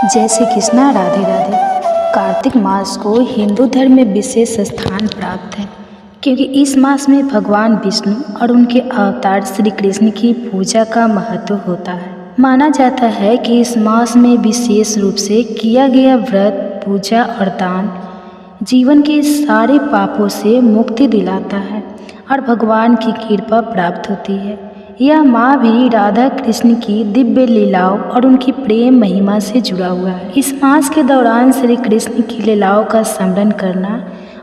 जय श्री कृष्णा। राधे राधे। कार्तिक मास को हिंदू धर्म में विशेष स्थान प्राप्त है, क्योंकि इस मास में भगवान विष्णु और उनके अवतार श्री कृष्ण की पूजा का महत्व होता है। माना जाता है कि इस मास में विशेष रूप से किया गया व्रत, पूजा और दान जीवन के सारे पापों से मुक्ति दिलाता है और भगवान की कृपा प्राप्त होती है। यह माह भी राधा कृष्ण की दिव्य लीलाओं और उनकी प्रेम महिमा से जुड़ा हुआ है। इस मास के दौरान श्री कृष्ण की लीलाओं का स्मरण करना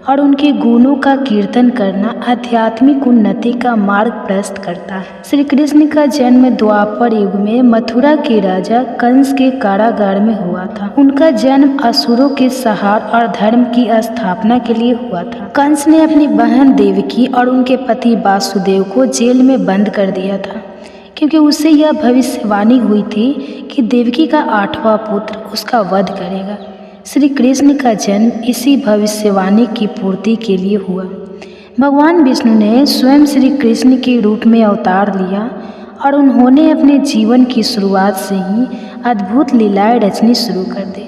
और उनके गुणों का कीर्तन करना आध्यात्मिक उन्नति का मार्ग प्रशस्त करता है। श्री कृष्ण का जन्म द्वापर युग में मथुरा के राजा कंस के कारागार में हुआ था। उनका जन्म असुरों के संहार और धर्म की स्थापना के लिए हुआ था। कंस ने अपनी बहन देवकी और उनके पति वासुदेव को जेल में बंद कर दिया था, क्योंकि उससे यह भविष्यवाणी हुई थी कि देवकी का 8वां पुत्र उसका वध करेगा। श्री कृष्ण का जन्म इसी भविष्यवाणी की पूर्ति के लिए हुआ। भगवान विष्णु ने स्वयं श्री कृष्ण के रूप में अवतार लिया और उन्होंने अपने जीवन की शुरुआत से ही अद्भुत लीलाएं रचनी शुरू कर दी।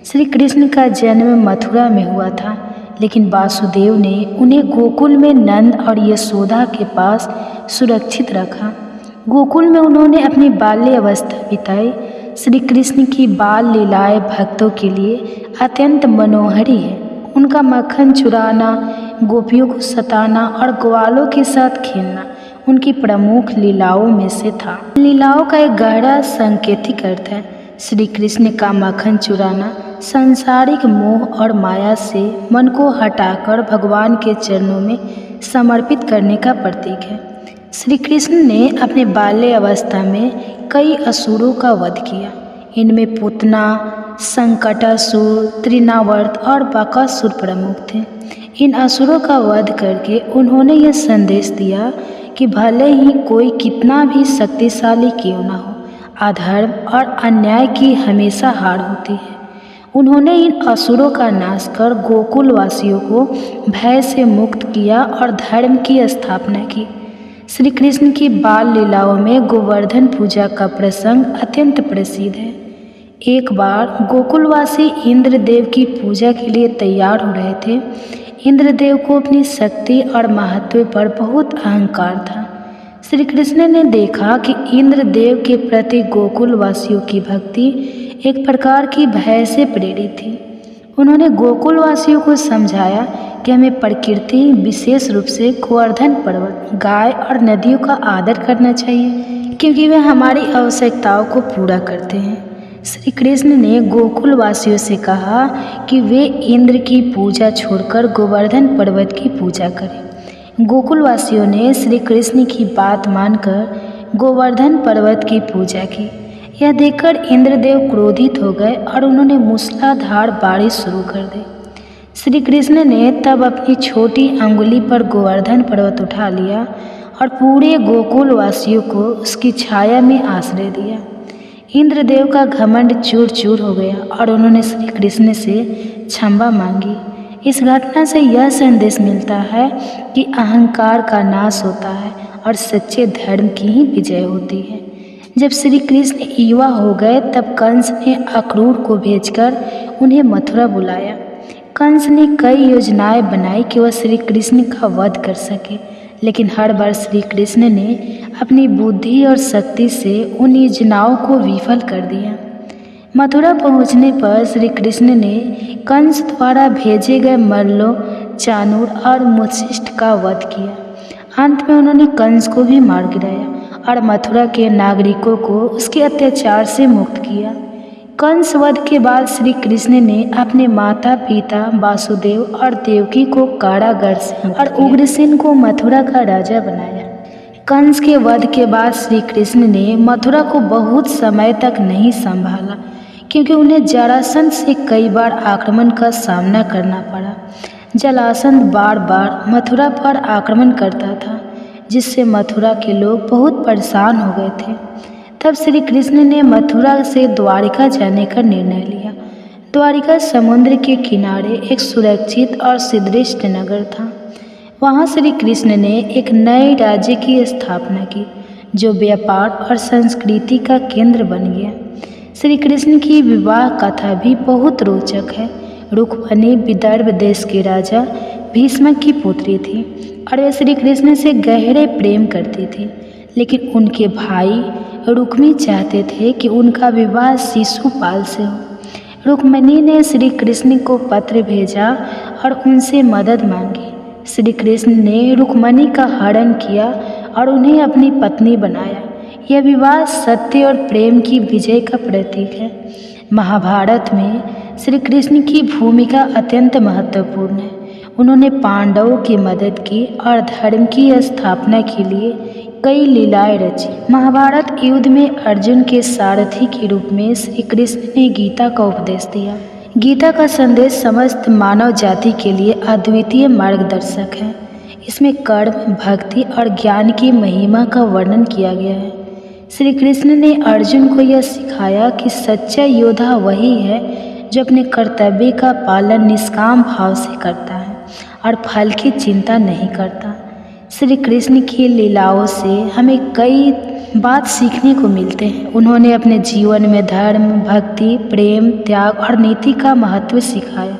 श्री कृष्ण का जन्म मथुरा में हुआ था, लेकिन वासुदेव ने उन्हें गोकुल में नंद और यशोदा के पास सुरक्षित रखा। गोकुल में उन्होंने अपनी बाल्य अवस्था बिताई। श्री कृष्ण की बाल लीलाएं भक्तों के लिए अत्यंत मनोहरी है। उनका मक्खन चुराना, गोपियों को सताना और ग्वालों के साथ खेलना उनकी प्रमुख लीलाओं में से था। लीलाओं का एक गहरा सांकेतिक अर्थ है। श्री कृष्ण का मक्खन चुराना सांसारिक मोह और माया से मन को हटाकर भगवान के चरणों में समर्पित करने का प्रतीक है। श्री कृष्ण ने अपने बाल्य अवस्था में कई असुरों का वध किया। इनमें पूतना, संकटासुर, तृणावर्त और बकासुर प्रमुख थे। इन असुरों का वध करके उन्होंने यह संदेश दिया कि भले ही कोई कितना भी शक्तिशाली क्यों न हो, अधर्म और अन्याय की हमेशा हार होती है। उन्होंने इन असुरों का नाश कर गोकुल वासियों को भय से मुक्त किया और धर्म की स्थापना की। श्री कृष्ण की बाल लीलाओं में गोवर्धन पूजा का प्रसंग अत्यंत प्रसिद्ध है। एक बार गोकुलवासी इंद्रदेव की पूजा के लिए तैयार हो रहे थे। इंद्रदेव को अपनी शक्ति और महत्व पर बहुत अहंकार था। श्री कृष्ण ने देखा कि इंद्रदेव के प्रति गोकुलवासियों की भक्ति एक प्रकार की भय से प्रेरित थी। उन्होंने गोकुलवासियों को समझाया कि हमें प्रकृति, विशेष रूप से गोवर्धन पर्वत, गाय और नदियों का आदर करना चाहिए, क्योंकि वे हमारी आवश्यकताओं को पूरा करते हैं। श्री कृष्ण ने गोकुलवासियों से कहा कि वे इंद्र की पूजा छोड़कर गोवर्धन पर्वत की पूजा करें। गोकुलवासियों ने श्री कृष्ण की बात मानकर गोवर्धन पर्वत की पूजा की। यह देखकर इंद्रदेव क्रोधित हो गए और उन्होंने मूसलाधार बारिश शुरू कर दी। श्री कृष्ण ने तब अपनी छोटी अंगुली पर गोवर्धन पर्वत उठा लिया और पूरे गोकुल वासियों को उसकी छाया में आश्रय दिया। इंद्रदेव का घमंड चूर चूर हो गया और उन्होंने श्री कृष्ण से क्षमा मांगी। इस घटना से यह संदेश मिलता है कि अहंकार का नाश होता है और सच्चे धर्म की ही विजय होती है। जब श्री कृष्ण युवा हो गए तब कंस ने अक्रूर को भेजकर उन्हें मथुरा बुलाया। कंस ने कई योजनाएं बनाई कि वह श्री कृष्ण का वध कर सके, लेकिन हर बार श्री कृष्ण ने अपनी बुद्धि और शक्ति से उन योजनाओं को विफल कर दिया। मथुरा पहुंचने पर श्री कृष्ण ने कंस द्वारा भेजे गए मल्लों, चाणूर और मुशिष्ट का वध किया। अंत में उन्होंने कंस को भी मार गिराया और मथुरा के नागरिकों को उसके अत्याचार से मुक्त किया। कंस वध के बाद श्री कृष्ण ने अपने माता पिता वासुदेव और देवकी को कारागार से और उग्रसेन को मथुरा का राजा बनाया। कंस के वध के बाद श्री कृष्ण ने मथुरा को बहुत समय तक नहीं संभाला, क्योंकि उन्हें जरासंध से कई बार आक्रमण का सामना करना पड़ा। जरासंध बार बार मथुरा पर आक्रमण करता था, जिससे मथुरा के लोग बहुत परेशान हो गए थे। तब श्री कृष्ण ने मथुरा से द्वारिका जाने का निर्णय लिया। द्वारिका समुद्र के किनारे एक सुरक्षित और सुदृढ़ नगर था। वहाँ श्री कृष्ण ने एक नए राज्य की स्थापना की, जो व्यापार और संस्कृति का केंद्र बन गया। श्री कृष्ण की विवाह कथा भी बहुत रोचक है। रुक्मिणी विदर्भ देश के राजा भीष्म की पुत्री थी और वे श्री कृष्ण से गहरे प्रेम करती थी, लेकिन उनके भाई रुक्मी चाहते थे कि उनका विवाह शिशुपाल से हो। रुक्मिणी ने श्री कृष्ण को पत्र भेजा और उनसे मदद मांगी। श्री कृष्ण ने रुक्मिणी का हरण किया और उन्हें अपनी पत्नी बनाया। यह विवाह सत्य और प्रेम की विजय का प्रतीक है। महाभारत में श्री कृष्ण की भूमिका अत्यंत महत्वपूर्ण है। उन्होंने पांडवों की मदद की और धर्म की स्थापना के लिए कई लीलाएं रची। महाभारत युद्ध में अर्जुन के सारथी के रूप में श्री कृष्ण ने गीता का उपदेश दिया। गीता का संदेश समस्त मानव जाति के लिए अद्वितीय मार्गदर्शक है। इसमें कर्म, भक्ति और ज्ञान की महिमा का वर्णन किया गया है। श्री कृष्ण ने अर्जुन को यह सिखाया कि सच्चा योद्धा वही है जो अपने कर्तव्य का पालन निष्काम भाव से करता है और फल की चिंता नहीं करता। श्री कृष्ण की लीलाओं से हमें कई बात सीखने को मिलते हैं। उन्होंने अपने जीवन में धर्म, भक्ति, प्रेम, त्याग और नीति का महत्व सिखाया।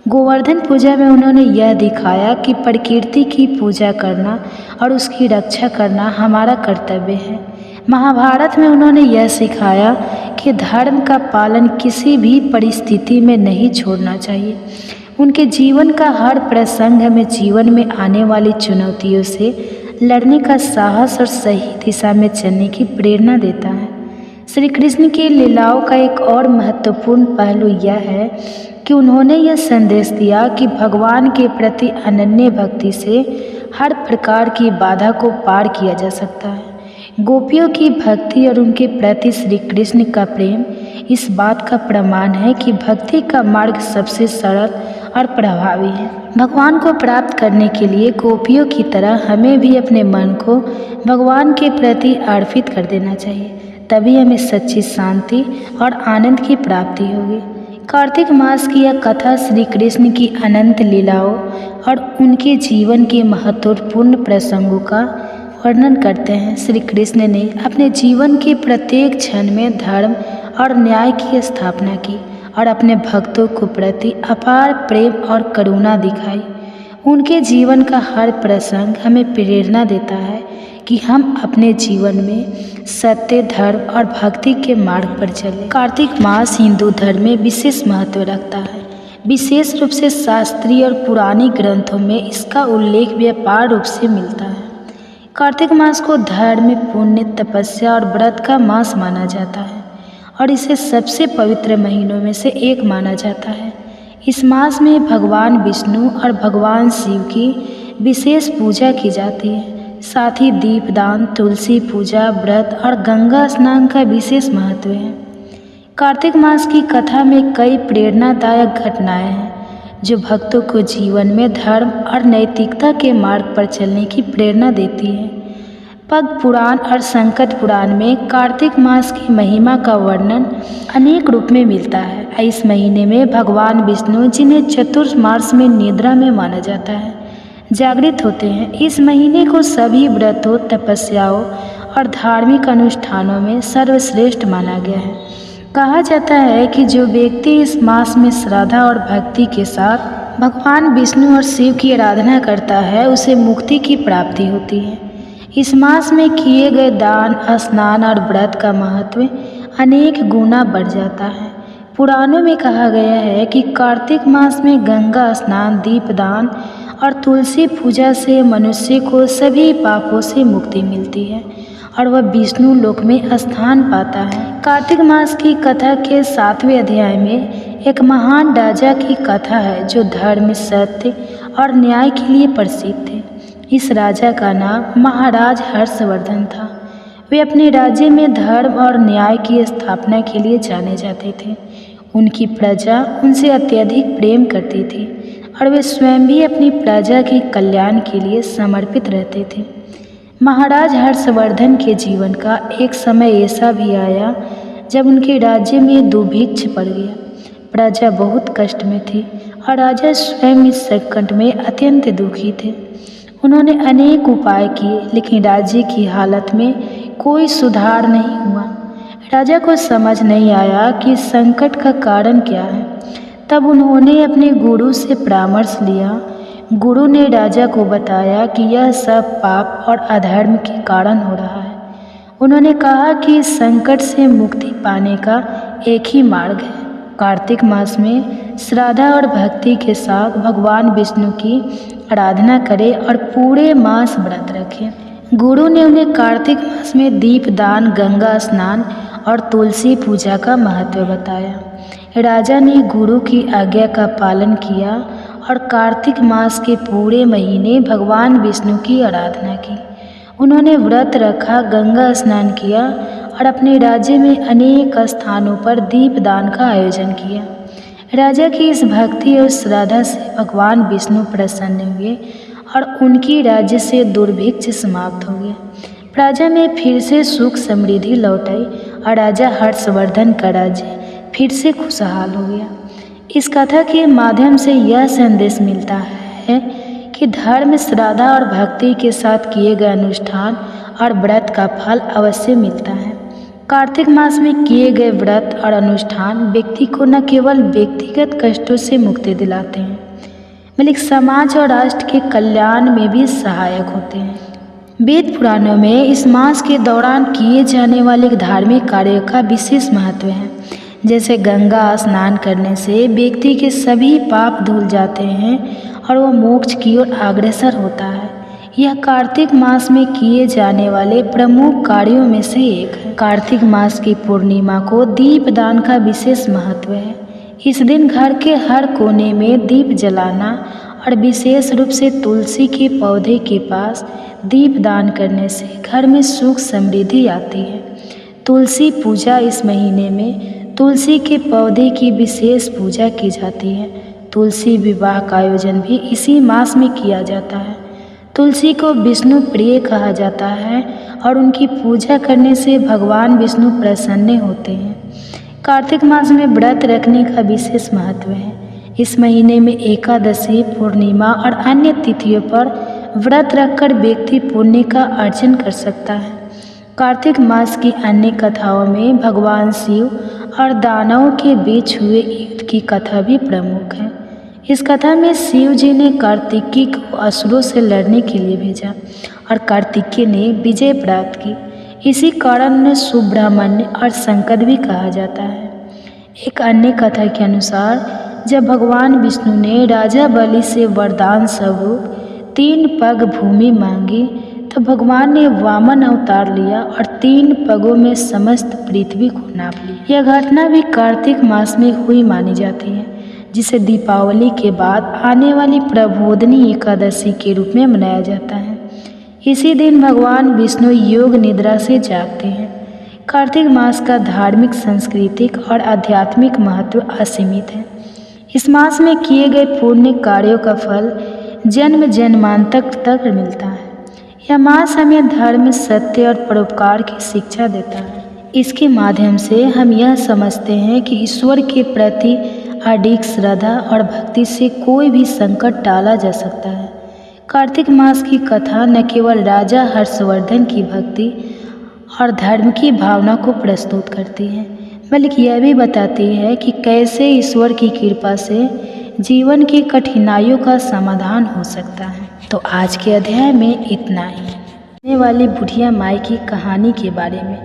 गोवर्धन पूजा में उन्होंने यह दिखाया कि प्रकृति की पूजा करना और उसकी रक्षा करना हमारा कर्तव्य है। महाभारत में उन्होंने यह सिखाया कि धर्म का पालन किसी भी परिस्थिति में नहीं छोड़ना चाहिए। उनके जीवन का हर प्रसंग हमें जीवन में आने वाली चुनौतियों से लड़ने का साहस और सही दिशा में चलने की प्रेरणा देता है। श्री कृष्ण की लीलाओं का एक और महत्वपूर्ण पहलू यह है कि उन्होंने यह संदेश दिया कि भगवान के प्रति अनन्य भक्ति से हर प्रकार की बाधा को पार किया जा सकता है। गोपियों की भक्ति और उनके प्रति श्री कृष्ण का प्रेम इस बात का प्रमाण है कि भक्ति का मार्ग सबसे सरल और प्रभावी है। भगवान को प्राप्त करने के लिए गोपियों की तरह हमें भी अपने मन को भगवान के प्रति अर्पित कर देना चाहिए, तभी हमें सच्ची शांति और आनंद की प्राप्ति होगी। कार्तिक मास की यह कथा श्री कृष्ण की अनंत लीलाओं और उनके जीवन के महत्वपूर्ण प्रसंगों का वर्णन करते हैं। श्री कृष्ण ने अपने जीवन के प्रत्येक क्षण में धर्म और न्याय की स्थापना की और अपने भक्तों को प्रति अपार प्रेम और करुणा दिखाई। उनके जीवन का हर प्रसंग हमें प्रेरणा देता है कि हम अपने जीवन में सत्य, धर्म और भक्ति के मार्ग पर चलें। कार्तिक मास हिंदू धर्म में विशेष महत्व रखता है। विशेष रूप से शास्त्रीय और पुरानी ग्रंथों में इसका उल्लेख व्यापक रूप से मिलता है। कार्तिक मास को धर्म, पुण्य, तपस्या और व्रत का मास माना जाता है और इसे सबसे पवित्र महीनों में से एक माना जाता है। इस मास में भगवान विष्णु और भगवान शिव की विशेष पूजा की जाती है। साथ ही दीपदान, तुलसी पूजा, व्रत और गंगा स्नान का विशेष महत्व है। कार्तिक मास की कथा में कई प्रेरणादायक घटनाएं हैं जो भक्तों को जीवन में धर्म और नैतिकता के मार्ग पर चलने की प्रेरणा देती है। पद्म पुराण और संकट पुराण में कार्तिक मास की महिमा का वर्णन अनेक रूप में मिलता है। इस महीने में भगवान विष्णु, जिन्हें चतुर्मास में निद्रा में माना जाता है, जागृत होते हैं। इस महीने को सभी व्रतों, तपस्याओं और धार्मिक अनुष्ठानों में सर्वश्रेष्ठ माना गया है। कहा जाता है कि जो व्यक्ति इस मास में श्रद्धा और भक्ति के साथ भगवान विष्णु और शिव की आराधना करता है, उसे मुक्ति की प्राप्ति होती है। इस मास में किए गए दान, स्नान और व्रत का महत्व अनेक गुना बढ़ जाता है। पुराणों में कहा गया है कि कार्तिक मास में गंगा स्नान, दीपदान और तुलसी पूजा से मनुष्य को सभी पापों से मुक्ति मिलती है और वह विष्णु लोक में स्थान पाता है। कार्तिक मास की कथा के 7वें अध्याय में एक महान राजा की कथा है जो धर्म, सत्य और न्याय के लिए प्रसिद्ध थे। इस राजा का नाम महाराज हर्षवर्धन था। वे अपने राज्य में धर्म और न्याय की स्थापना के लिए जाने जाते थे। उनकी प्रजा उनसे अत्यधिक प्रेम करती थी और वे स्वयं भी अपनी प्रजा के कल्याण के लिए समर्पित रहते थे। महाराज हर्षवर्धन के जीवन का एक समय ऐसा भी आया जब उनके राज्य में दुर्भिक्ष पड़ गया। प्रजा बहुत कष्ट में थी और राजा स्वयं इस संकट में अत्यंत दुखी थे। उन्होंने अनेक उपाय किए, लेकिन राज्य की हालत में कोई सुधार नहीं हुआ। राजा को समझ नहीं आया कि संकट का कारण क्या है। तब उन्होंने अपने गुरु से परामर्श लिया। गुरु ने राजा को बताया कि यह सब पाप और अधर्म के कारण हो रहा है। उन्होंने कहा कि इस संकट से मुक्ति पाने का एक ही मार्ग है, कार्तिक मास में श्रद्धा और भक्ति के साथ भगवान विष्णु की आराधना करें और पूरे मास व्रत रखें। गुरु ने उन्हें कार्तिक मास में दीप दान, गंगा स्नान और तुलसी पूजा का महत्व बताया। राजा ने गुरु की आज्ञा का पालन किया और कार्तिक मास के पूरे महीने भगवान विष्णु की आराधना की। उन्होंने व्रत रखा, गंगा स्नान किया और अपने राज्य में अनेक स्थानों पर दीपदान का आयोजन किया। राजा की इस भक्ति और श्रद्धा से भगवान विष्णु प्रसन्न हुए और उनकी राज्य से दुर्भिक्ष समाप्त हो गया। प्रजा में फिर से सुख समृद्धि लौट आई और राजा हर्षवर्धन का राज्य फिर से खुशहाल हो गया। इस कथा के माध्यम से यह संदेश मिलता है कि धर्म, श्रद्धा और भक्ति के साथ किए गए अनुष्ठान और व्रत का फल अवश्य मिलता है। कार्तिक मास में किए गए व्रत और अनुष्ठान व्यक्ति को न केवल व्यक्तिगत कष्टों से मुक्ति दिलाते हैं, बल्कि समाज और राष्ट्र के कल्याण में भी सहायक होते हैं। वेद पुराणों में इस मास के दौरान किए जाने वाले धार्मिक कार्यों का विशेष महत्व है। जैसे गंगा स्नान करने से व्यक्ति के सभी पाप धुल जाते हैं और वह मोक्ष की ओर अग्रसर होता है। यह कार्तिक मास में किए जाने वाले प्रमुख कार्यों में से एक है। कार्तिक मास की पूर्णिमा को दीपदान का विशेष महत्व है। इस दिन घर के हर कोने में दीप जलाना और विशेष रूप से तुलसी के पौधे के पास दीपदान करने से घर में सुख समृद्धि आती है। तुलसी पूजा, इस महीने में तुलसी के पौधे की विशेष पूजा की जाती है। तुलसी विवाह का आयोजन भी इसी मास में किया जाता है। तुलसी को विष्णु प्रिय कहा जाता है और उनकी पूजा करने से भगवान विष्णु प्रसन्न होते हैं। कार्तिक मास में व्रत रखने का विशेष महत्व है। इस महीने में एकादशी, पूर्णिमा और अन्य तिथियों पर व्रत रखकर व्यक्ति पुण्य का अर्जन कर सकता है। कार्तिक मास की अन्य कथाओं में भगवान शिव और दानवों के बीच हुए युद्ध की कथा भी प्रमुख है। इस कथा में शिव जी ने कार्तिकेय को असुरों से लड़ने के लिए भेजा और कार्तिकेय ने विजय प्राप्त की। इसी कारण उन्हें सुब्रह्मण्य और शंकर भी कहा जाता है। एक अन्य कथा के अनुसार जब भगवान विष्णु ने राजा बलि से वरदान स्वरूप 3 पग भूमि मांगी तो भगवान ने वामन अवतार लिया और 3 पगों में समस्त पृथ्वी को नाप लिया। यह घटना भी कार्तिक मास में हुई मानी जाती है, जिसे दीपावली के बाद आने वाली प्रबोधनी एकादशी के रूप में मनाया जाता है। इसी दिन भगवान विष्णु योग निद्रा से जागते हैं। कार्तिक मास का धार्मिक, सांस्कृतिक और आध्यात्मिक महत्व असीमित है। इस मास में किए गए पुण्य कार्यों का फल जन्म जन्मांतर तक मिलता है। यह मास हमें धर्म, सत्य और परोपकार की शिक्षा देता है। इसके माध्यम से हम यह समझते हैं कि ईश्वर के प्रति अडिग श्रद्धा और भक्ति से कोई भी संकट टाला जा सकता है। कार्तिक मास की कथा न केवल राजा हर्षवर्धन की भक्ति और धर्म की भावना को प्रस्तुत करती है, बल्कि यह भी बताती है कि कैसे ईश्वर की कृपा से जीवन की कठिनाइयों का समाधान हो सकता है। तो आज के अध्याय में इतना ही। आने वाली बुढ़िया माई की कहानी के बारे में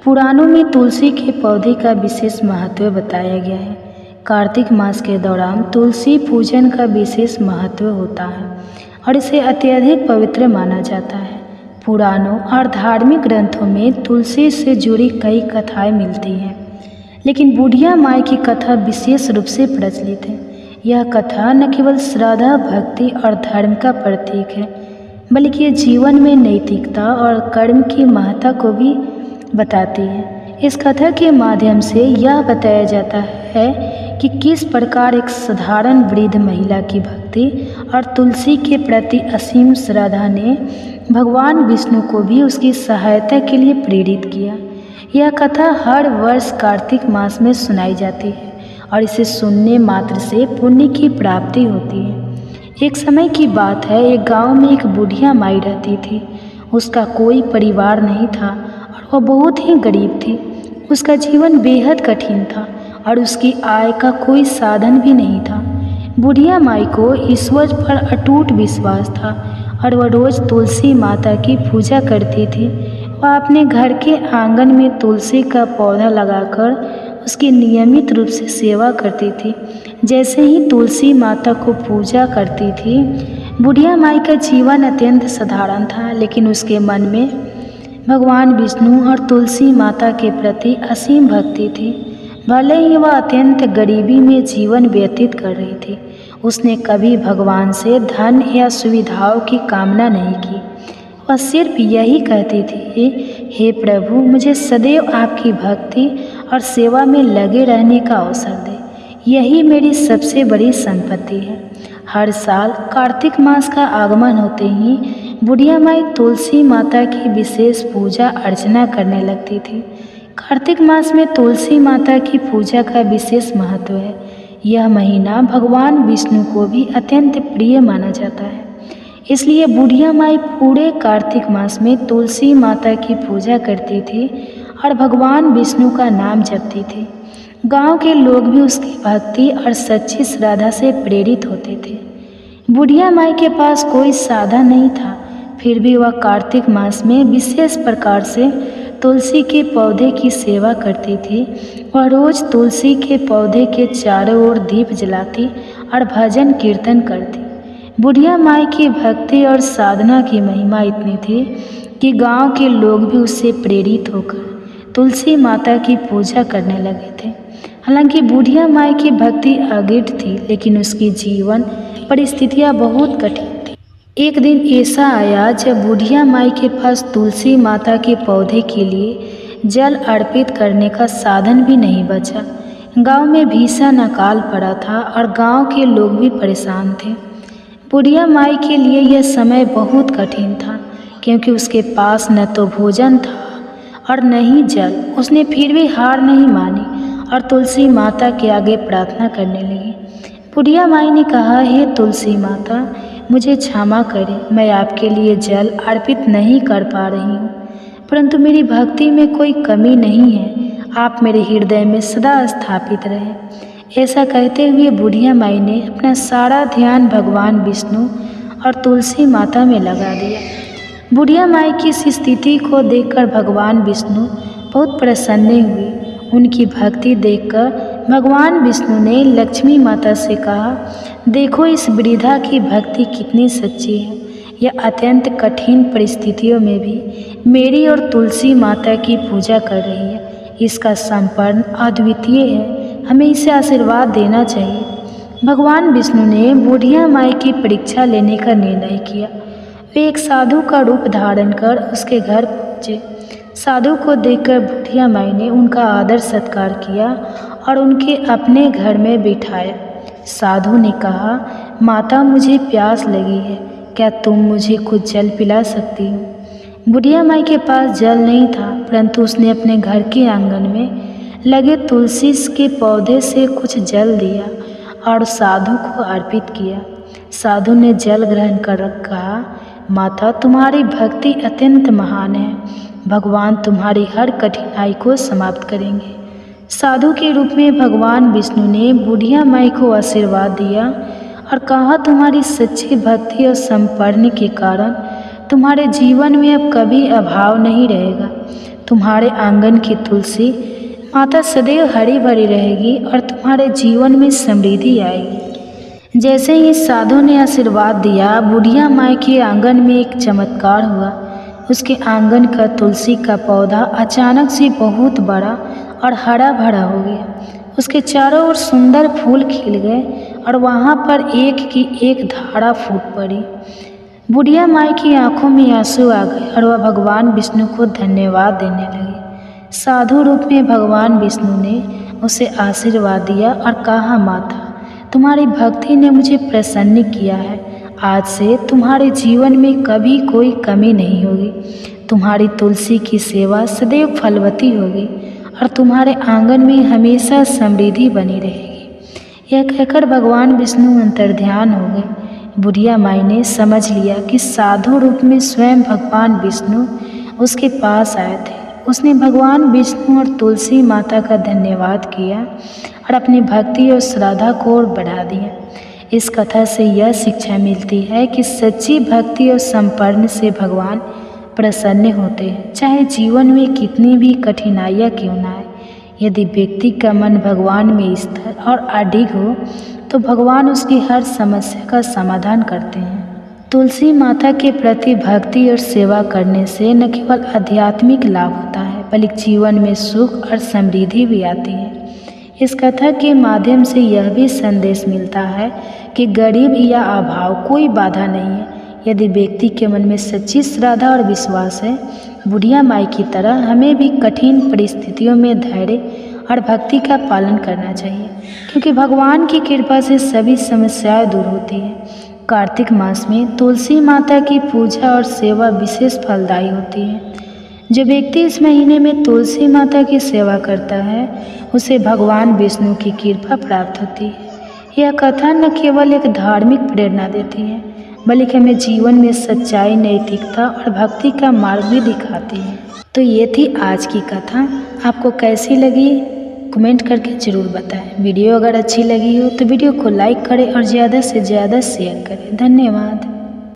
पुराणों में तुलसी के पौधे का विशेष महत्व बताया गया है। कार्तिक मास के दौरान तुलसी पूजन का विशेष महत्व होता है और इसे अत्यधिक पवित्र माना जाता है। पुराणों और धार्मिक ग्रंथों में तुलसी से जुड़ी कई कथाएं मिलती हैं, लेकिन बुढ़िया माई की कथा विशेष रूप से प्रचलित है। यह कथा न केवल श्रद्धा, भक्ति और धर्म का प्रतीक है, बल्कि ये जीवन में नैतिकता और कर्म की महत्ता को भी बताती है। इस कथा के माध्यम से यह बताया जाता है कि किस प्रकार एक साधारण वृद्ध महिला की भक्ति और तुलसी के प्रति असीम श्रद्धा ने भगवान विष्णु को भी उसकी सहायता के लिए प्रेरित किया। यह कथा हर वर्ष कार्तिक मास में सुनाई जाती है और इसे सुनने मात्र से पुण्य की प्राप्ति होती है। एक समय की बात है, एक गांव में एक बुढ़िया माई रहती थी। उसका कोई परिवार नहीं था और वह बहुत ही गरीब थी। उसका जीवन बेहद कठिन था और उसकी आय का कोई साधन भी नहीं था। बुढ़िया माई को ईश्वर पर अटूट विश्वास था और वह रोज़ तुलसी माता की पूजा करती थी। वह अपने घर के आंगन में तुलसी का पौधा लगाकर उसकी नियमित रूप से सेवा करती थी। जैसे ही तुलसी माता को पूजा करती थी, बुढ़िया माई का जीवन अत्यंत साधारण था, लेकिन उसके मन में भगवान विष्णु और तुलसी माता के प्रति असीम भक्ति थी। भले ही वह अत्यंत गरीबी में जीवन व्यतीत कर रही थी, उसने कभी भगवान से धन या सुविधाओं की कामना नहीं की। वह सिर्फ यही कहती थी, हे प्रभु, मुझे सदैव आपकी भक्ति और सेवा में लगे रहने का अवसर दे। यही मेरी सबसे बड़ी संपत्ति है। हर साल कार्तिक मास का आगमन होते ही बुढ़िया माई तुलसी माता की विशेष पूजा अर्चना करने लगती थी। कार्तिक मास में तुलसी माता की पूजा का विशेष महत्व है। यह महीना भगवान विष्णु को भी अत्यंत प्रिय माना जाता है, इसलिए बुढ़िया माई पूरे कार्तिक मास में तुलसी माता की पूजा करती थी और भगवान विष्णु का नाम जपती थी। गांव के लोग भी उसकी भक्ति और सच्ची श्रद्धा से प्रेरित होते थे। बुढ़िया माई के पास कोई साधन नहीं था, फिर भी वह कार्तिक मास में विशेष प्रकार से तुलसी के पौधे की सेवा करती थी। वह रोज़ तुलसी के पौधे के चारों ओर दीप जलाती और भजन कीर्तन करती। बुढ़िया माई की भक्ति और साधना की महिमा इतनी थी कि गांव के लोग भी उससे प्रेरित होकर तुलसी माता की पूजा करने लगे थे। हालांकि बुढ़िया माई की भक्ति अगिट थी, लेकिन उसकी जीवन परिस्थितियाँ बहुत कठिन थी। एक दिन ऐसा आया जब बुढ़िया माई के पास तुलसी माता के पौधे के लिए जल अर्पित करने का साधन भी नहीं बचा। गांव में भीषण अकाल पड़ा था और गांव के लोग भी परेशान थे। बुढ़िया माई के लिए यह समय बहुत कठिन था, क्योंकि उसके पास न तो भोजन था और न ही जल। उसने फिर भी हार नहीं मानी और तुलसी माता के आगे प्रार्थना करने लगी। बुढ़िया माई ने कहा, हे तुलसी माता, मुझे क्षमा करें, मैं आपके लिए जल अर्पित नहीं कर पा रही हूँ, परंतु मेरी भक्ति में कोई कमी नहीं है। आप मेरे हृदय में सदा स्थापित रहें। ऐसा कहते हुए बुढ़िया माई ने अपना सारा ध्यान भगवान विष्णु और तुलसी माता में लगा दिया। बुढ़िया माई की इस स्थिति को देखकर भगवान विष्णु बहुत प्रसन्न हुए। उनकी भक्ति देखकर भगवान विष्णु ने लक्ष्मी माता से कहा, देखो इस वृद्धा की भक्ति कितनी सच्ची है। यह अत्यंत कठिन परिस्थितियों में भी मेरी और तुलसी माता की पूजा कर रही है। इसका संपन्न अद्वितीय है, हमें इसे आशीर्वाद देना चाहिए। भगवान विष्णु ने बुढ़िया माई की परीक्षा लेने का निर्णय किया। वे एक साधु का रूप धारण कर उसके घर पहुँचे। साधु को देखकर बुढ़िया माई ने उनका आदर सत्कार किया और उनके अपने घर में बिठाया। साधु ने कहा, माता, मुझे प्यास लगी है, क्या तुम मुझे कुछ जल पिला सकती हो? बुढ़िया माई के पास जल नहीं था, परंतु उसने अपने घर के आंगन में लगे तुलसी के पौधे से कुछ जल दिया और साधु को अर्पित किया। साधु ने जल ग्रहण कर कहा, माता, तुम्हारी भक्ति अत्यंत महान है, भगवान तुम्हारी हर कठिनाई को समाप्त करेंगे। साधु के रूप में भगवान विष्णु ने बुढ़िया माई को आशीर्वाद दिया और कहा, तुम्हारी सच्ची भक्ति और समर्पण के कारण तुम्हारे जीवन में अब कभी अभाव नहीं रहेगा। तुम्हारे आंगन की तुलसी माता सदैव हरी भरी रहेगी और तुम्हारे जीवन में समृद्धि आएगी। जैसे ही साधु ने आशीर्वाद दिया, बुढ़िया माई के आंगन में एक चमत्कार हुआ। उसके आंगन का तुलसी का पौधा अचानक से बहुत बड़ा और हरा भरा हो गया। उसके चारों ओर सुंदर फूल खिल गए और वहाँ पर एक की एक धारा फूट पड़ी। बुढ़िया माई की आंखों में आंसू आ गए और वह भगवान विष्णु को धन्यवाद देने लगी। साधु रूप में भगवान विष्णु ने उसे आशीर्वाद दिया और कहा, माता, तुम्हारी भक्ति ने मुझे प्रसन्न किया है। आज से तुम्हारे जीवन में कभी कोई कमी नहीं होगी। तुम्हारी तुलसी की सेवा सदैव फलवती होगी और तुम्हारे आंगन में हमेशा समृद्धि बनी रहेगी। यह कहकर भगवान विष्णु अंतर्ध्यान हो गए। बुढ़िया माई ने समझ लिया कि साधु रूप में स्वयं भगवान विष्णु उसके पास आए थे उसने भगवान विष्णु और तुलसी माता का धन्यवाद किया और अपनी भक्ति और श्रद्धा को और बढ़ा दिया। इस कथा से यह शिक्षा मिलती है कि सच्ची भक्ति और समर्पण से भगवान प्रसन्न होते हैं, चाहे जीवन में कितनी भी कठिनाइयाँ क्यों ना आए। यदि व्यक्ति का मन भगवान में स्थिर और अडिग हो तो भगवान उसकी हर समस्या का समाधान करते हैं। तुलसी माता के प्रति भक्ति और सेवा करने से न केवल आध्यात्मिक लाभ होता है बल्कि जीवन में सुख और समृद्धि भी आती है। इस कथा के माध्यम से यह भी संदेश मिलता है कि गरीब या अभाव कोई बाधा नहीं है। यदि व्यक्ति के मन में सच्ची श्रद्धा और विश्वास है, बुढ़िया माई की तरह हमें भी कठिन परिस्थितियों में धैर्य और भक्ति का पालन करना चाहिए, क्योंकि भगवान की कृपा से सभी समस्याएं दूर होती हैं। कार्तिक मास में तुलसी माता की पूजा और सेवा विशेष फलदायी होती है। जो व्यक्ति इस महीने में तुलसी माता की सेवा करता है उसे भगवान विष्णु की कृपा प्राप्त होती है। यह कथा न केवल एक धार्मिक प्रेरणा देती है बल्कि हमें जीवन में सच्चाई, नैतिकता और भक्ति का मार्ग भी दिखाती है। तो ये थी आज की कथा। आपको कैसी लगी कमेंट करके ज़रूर बताएं। वीडियो अगर अच्छी लगी हो तो वीडियो को लाइक करें और ज़्यादा से ज़्यादा शेयर करें। धन्यवाद।